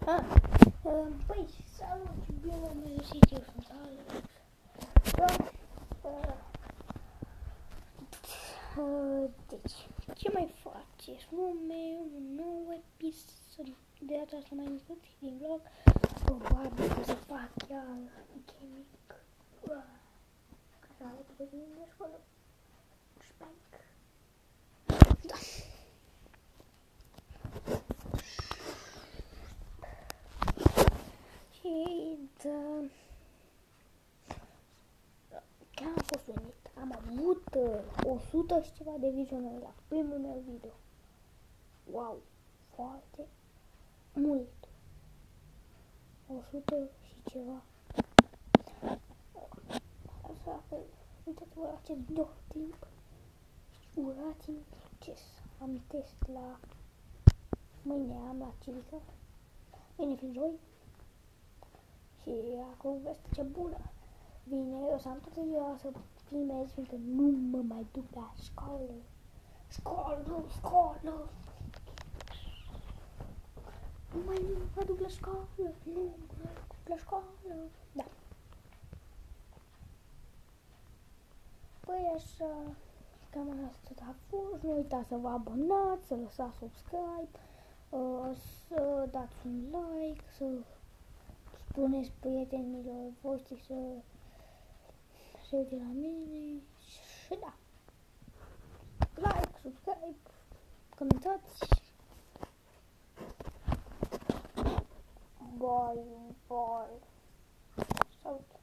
Păi, salut, bine v-am găsit, eu sunt Alex. Deci, ce mai faceți? Un nou episod de data asta mai micuț din vlog. Probabil că să fac chiar gaming. Care are pe mine de școală. Spank. Da. Și da. Chiar am fost venit. Am avut 100 și ceva de vizionări la primul meu video. Wow, foarte mult. 100 și ceva. Așa că uitați-vă la acest videoclip și urați-mi succes. Am test la mâine, am la civică. Mâine fiind joi. Și acum veste ce bună. Vine, o să am toată ziua să filmez, fiindcă nu mă mai duc la școală. Școală. Nu mă duc la școală. Nu mă duc la școală. Da. Păi așa, cam asta a fost. Nu uitați să vă abonați, să lăsați subscribe, să dați un like, să spuneți prietenilor voștri să se uite la mine și da. Like, subscribe, comentați. Bye. Salut.